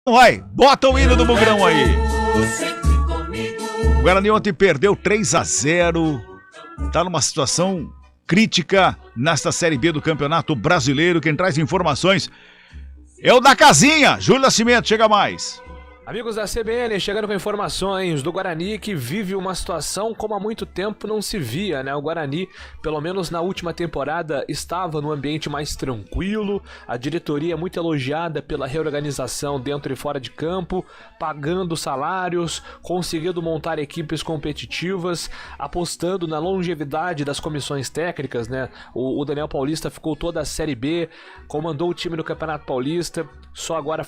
Vai, bota o hino do Bugrão aí. O Guarani ontem perdeu 3-0. Tá numa situação crítica nesta Série B do Campeonato Brasileiro. Quem traz informações é o da casinha, Júlio Nascimento, chega mais. Amigos da CBN, chegando com informações do Guarani, que vive uma situação como há muito tempo não se via, né? O Guarani, pelo menos na última temporada, estava num ambiente mais tranquilo, a diretoria é muito elogiada pela reorganização dentro e fora de campo, pagando salários, conseguindo montar equipes competitivas, apostando na longevidade das comissões técnicas, né? O Daniel Paulista ficou toda a Série B, comandou o time no Campeonato Paulista, só agora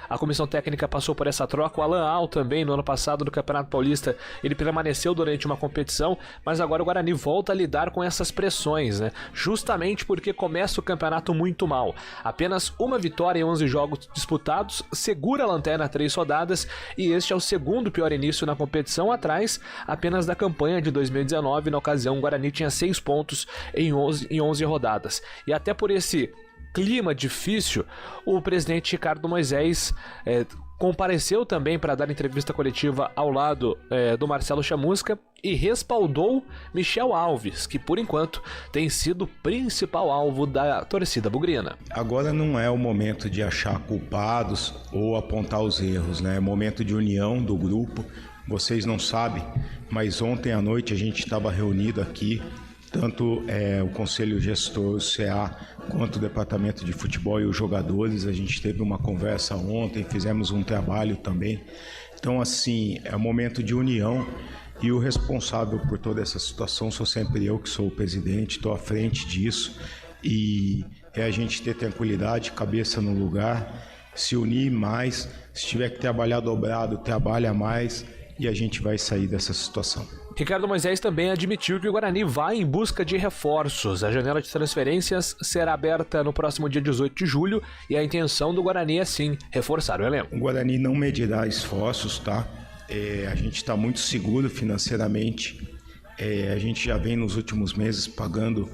a comissão técnica passou por essa troca. O Alan Al também, no ano passado do Campeonato Paulista, ele permaneceu durante uma competição, mas agora o Guarani volta a lidar com essas pressões, né? Justamente porque começa o campeonato muito mal. Apenas uma vitória em 11 jogos disputados, segura a lanterna 3 rodadas, e este é o segundo pior início na competição, atrás apenas da campanha de 2019. Na ocasião, o Guarani tinha 6 pontos em 11 rodadas. E até por esse clima difícil, o presidente Ricardo Moisés compareceu também para dar entrevista coletiva ao lado do Marcelo Chamusca e respaldou Michel Alves, que por enquanto tem sido o principal alvo da torcida bugrina. Agora não é o momento de achar culpados ou apontar os erros, né? É momento de união do grupo. Vocês não sabem, mas ontem à noite a gente estava reunido aqui, tanto o Conselho Gestor, o CA, quanto o Departamento de Futebol e os jogadores. A gente teve uma conversa ontem, fizemos um trabalho também. Então, assim, é um momento de união, e o responsável por toda essa situação sou sempre eu, que sou o presidente, estou à frente disso, e é a gente ter tranquilidade, cabeça no lugar, se unir mais, se tiver que trabalhar dobrado, trabalha mais, e a gente vai sair dessa situação. Ricardo Moisés também admitiu que o Guarani vai em busca de reforços. A janela de transferências será aberta no próximo dia 18 de julho e a intenção do Guarani é sim reforçar o elenco. O Guarani não medirá esforços, tá? A gente está muito seguro financeiramente. A gente já vem nos últimos meses pagando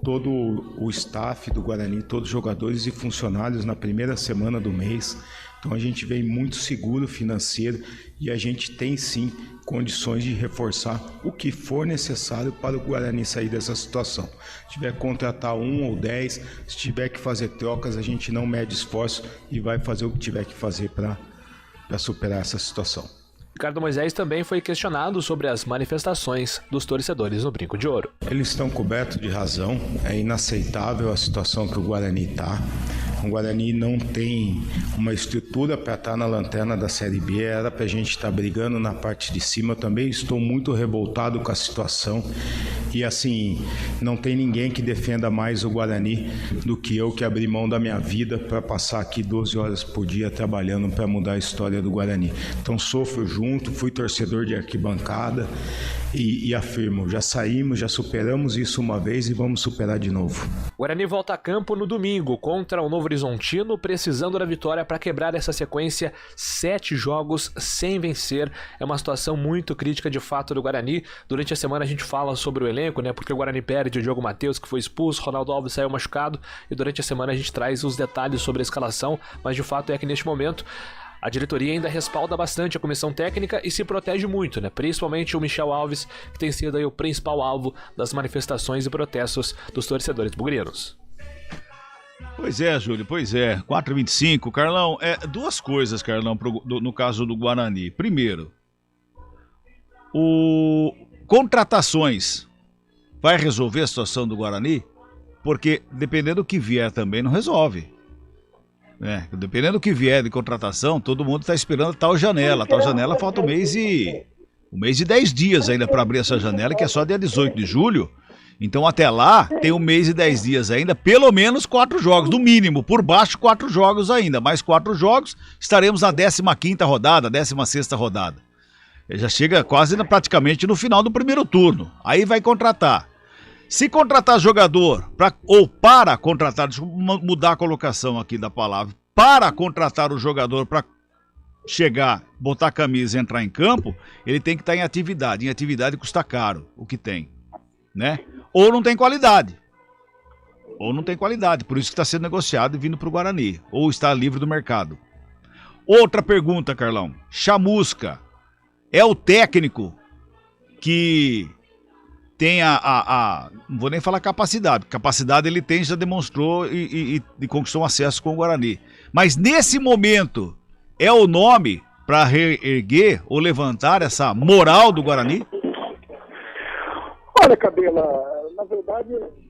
todo o staff do Guarani, todos os jogadores e funcionários na primeira semana do mês. Então a gente vem muito seguro financeiro e a gente tem sim condições de reforçar o que for necessário para o Guarani sair dessa situação. Se tiver que contratar 1 ou 10, se tiver que fazer trocas, a gente não mede esforço e vai fazer o que tiver que fazer para superar essa situação. Ricardo Moisés também foi questionado sobre as manifestações dos torcedores no Brinco de Ouro. Eles estão cobertos de razão, é inaceitável a situação que o Guarani está. O Guarani não tem uma estrutura para estar na lanterna da Série B, era para a gente estar brigando na parte de cima. Eu também estou muito revoltado com a situação e assim, não tem ninguém que defenda mais o Guarani do que eu, que abri mão da minha vida para passar aqui 12 horas por dia trabalhando para mudar a história do Guarani. Então sofro junto, fui torcedor de arquibancada e afirmo, já saímos, já superamos isso uma vez e vamos superar de novo. O Guarani volta a campo no domingo contra o Novo Horizontino, precisando da vitória para quebrar essa sequência, 7 jogos sem vencer. É uma situação muito crítica de fato do Guarani. Durante a semana a gente fala sobre o elenco, né? Porque o Guarani perde o Diogo Matheus, que foi expulso, Ronaldo Alves saiu machucado, e durante a semana a gente traz os detalhes sobre a escalação, mas de fato é que neste momento a diretoria ainda respalda bastante a comissão técnica e se protege muito, né? Principalmente o Michel Alves, que tem sido aí o principal alvo das manifestações e protestos dos torcedores bugrinos. Pois é, Júlio, pois é. 4h25, Carlão. Duas coisas, Carlão, no caso do Guarani. Primeiro, contratações vai resolver a situação do Guarani? Porque dependendo do que vier também não resolve. Dependendo do que vier de contratação, todo mundo está esperando a tal janela. A tal janela falta um mês e 10 dias ainda para abrir essa janela, que é só dia 18 de julho. Então até lá tem 1 mês e 10 dias ainda, pelo menos 4 jogos, no mínimo, por baixo 4 jogos ainda. Mais 4 jogos, estaremos na 15ª rodada, 16ª rodada. Já chega quase praticamente no final do primeiro turno. Aí vai contratar. Se contratar jogador, para contratar, deixa eu mudar a colocação aqui da palavra, para contratar o jogador para chegar, botar a camisa e entrar em campo, ele tem que estar em atividade. Em atividade custa caro, o que tem, né? Ou não tem qualidade. Por isso que está sendo negociado e vindo para o Guarani. Ou está livre do mercado. Outra pergunta, Carlão. Chamusca é o técnico que tem não vou nem falar capacidade. Capacidade ele tem, já demonstrou e conquistou um acesso com o Guarani. Mas nesse momento, é o nome para reerguer ou levantar essa moral do Guarani? Olha, Cabela, na verdade,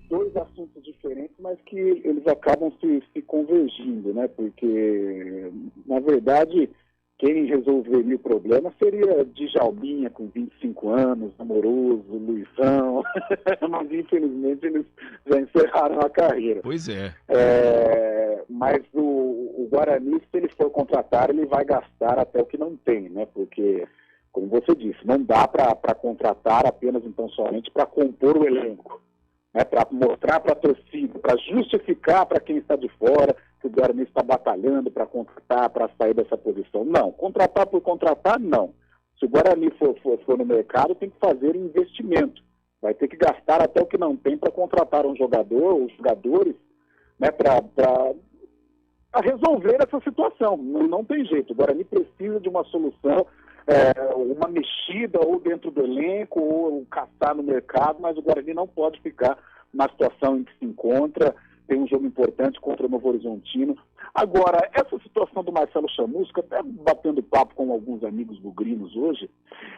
dois assuntos diferentes, mas que eles acabam se convergindo, né? Porque, na verdade, quem resolveria o problema seria Djalminha, com 25 anos, amoroso, Luizão, mas infelizmente eles já encerraram a carreira. Pois é. Mas o Guarani, se ele for contratar, ele vai gastar até o que não tem, né? Porque, como você disse, não dá para contratar apenas, então, somente para compor o elenco, né? Para mostrar para a torcida, para justificar para quem está de fora que o Guarani está batalhando para contratar, para sair dessa posição. Não, contratar por contratar, não. Se o Guarani for no mercado, tem que fazer investimento. Vai ter que gastar até o que não tem para contratar um jogador, os jogadores, né, para resolver essa situação. Não tem jeito. O Guarani precisa de uma solução, uma mexida ou dentro do elenco, ou caçar no mercado, mas o Guarani não pode ficar na situação em que se encontra. Tem um jogo importante contra o Novo Horizontino. Agora, essa situação do Marcelo Chamusca, até batendo papo com alguns amigos bugrinos hoje,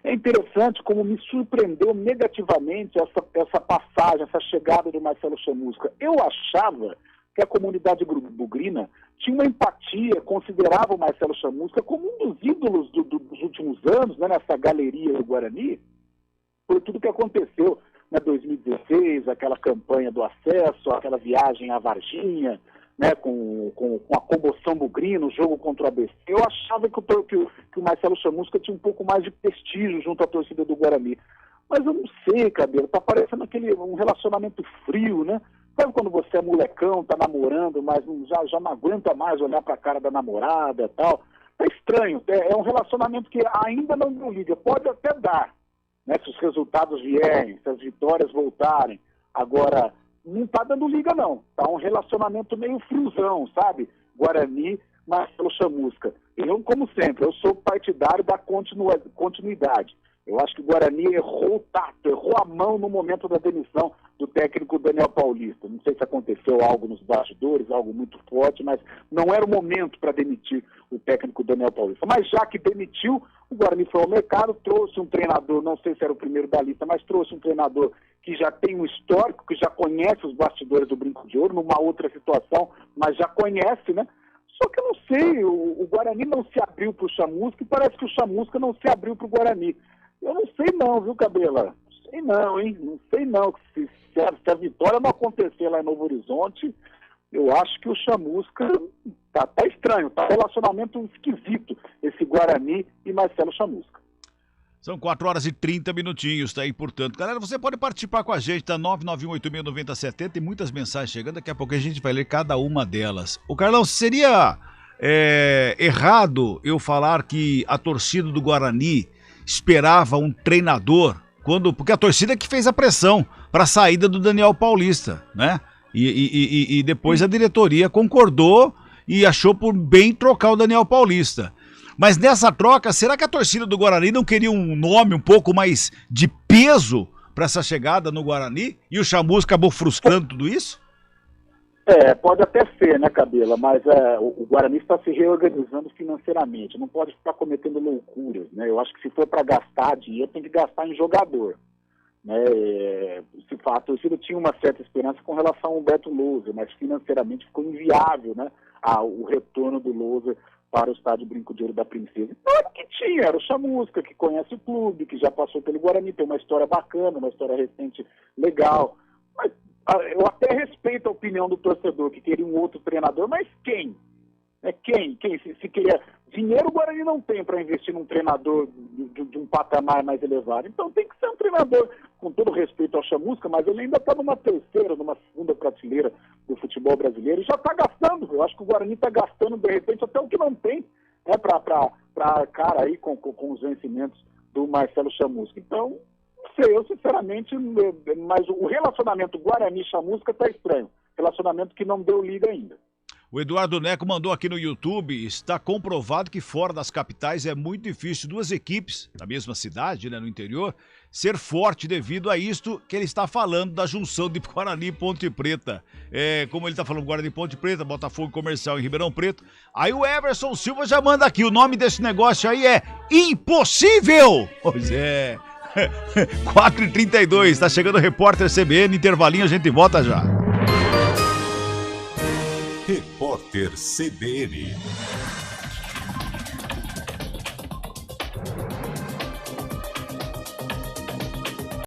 é interessante como me surpreendeu negativamente essa passagem, essa chegada do Marcelo Chamusca. Eu achava que a comunidade bugrina tinha uma empatia, considerava o Marcelo Chamusca como um dos ídolos dos últimos anos, né, nessa galeria do Guarani, por tudo que aconteceu. 2016, aquela campanha do acesso, aquela viagem à Varginha, né, com a comoção bugrina, o jogo contra o ABC. Eu achava que o Marcelo Chamusca tinha um pouco mais de prestígio junto à torcida do Guarani. Mas eu não sei, Cabelo, tá parecendo um relacionamento frio, né? Sabe quando você é molecão, tá namorando, mas já não aguenta mais olhar para a cara da namorada e tal? É estranho, é um relacionamento que ainda não liga, pode até dar, né, se os resultados vierem, se as vitórias voltarem. Agora, não tá dando liga, não. Tá um relacionamento meio friozão, sabe? Guarani, Marcelo Chamusca. Eu, como sempre, eu sou partidário da continuidade. Eu acho que o Guarani errou o tato, errou a mão no momento da demissão do técnico Daniel Paulista. Não sei se aconteceu algo nos bastidores, algo muito forte, mas não era o momento para demitir o técnico Daniel Paulista. Mas já que demitiu, o Guarani foi ao mercado, trouxe um treinador, não sei se era o primeiro da lista, mas trouxe um treinador que já tem um histórico, que já conhece os bastidores do Brinco de Ouro, numa outra situação, mas já conhece, né? Só que eu não sei, o Guarani não se abriu para o Chamusca e parece que o Chamusca não se abriu para o Guarani. Eu não sei não, viu, Cabela? Não sei não, hein? Não sei não. Se a vitória não acontecer lá em Novo Horizonte, eu acho que o Chamusca tá estranho, tá um relacionamento esquisito, esse Guarani e Marcelo Chamusca. São 4 horas e 30 minutinhos, tá aí, portanto. Galera, você pode participar com a gente, tá? 991869070, tem muitas mensagens chegando, daqui a pouco a gente vai ler cada uma delas. O Carlão, seria errado eu falar que a torcida do Guarani esperava um treinador, porque a torcida que fez a pressão para a saída do Daniel Paulista, né? E depois a diretoria concordou e achou por bem trocar o Daniel Paulista. Mas nessa troca, será que a torcida do Guarani não queria um nome um pouco mais de peso para essa chegada no Guarani? E o Chamusca acabou frustrando tudo isso? Pode até ser, né, Cabela, mas o Guarani está se reorganizando financeiramente, não pode ficar cometendo loucuras, né? Eu acho que se for para gastar dinheiro, tem que gastar em jogador, né? A torcida tinha uma certa esperança com relação ao Humberto Louser, mas financeiramente ficou inviável, né, o retorno do Louser para o estádio Brinco de Ouro da Princesa. Então era o que tinha, era o Chamusca, que conhece o clube, que já passou pelo Guarani, tem uma história bacana, uma história recente legal, mas eu até respeito a opinião do torcedor, que queria um outro treinador, mas quem? Quem? Se queria... Dinheiro o Guarani não tem para investir num treinador de um patamar mais elevado. Então tem que ser um treinador, com todo respeito ao Chamusca, mas ele ainda está numa terceira, numa segunda prateleira do futebol brasileiro e já está gastando. Eu acho que o Guarani está gastando, de repente, até o que não tem, né, para cara aí com os vencimentos do Marcelo Chamusca. Então, não sei, eu sinceramente, mas o relacionamento Guarani-Chamusca está estranho. Relacionamento que não deu liga ainda. O Eduardo Neco mandou aqui no YouTube, está comprovado que fora das capitais é muito difícil duas equipes, da mesma cidade, né, no interior, ser forte devido a isto que ele está falando da junção de Guarani e Ponte Preta. Como ele está falando Guarani e Ponte Preta, Botafogo Comercial em Ribeirão Preto. Aí o Everson Silva já manda aqui, o nome desse negócio aí é Impossível! Pois é. 4h32, tá chegando o repórter CBN, intervalinho, a gente volta já. Repórter CBN.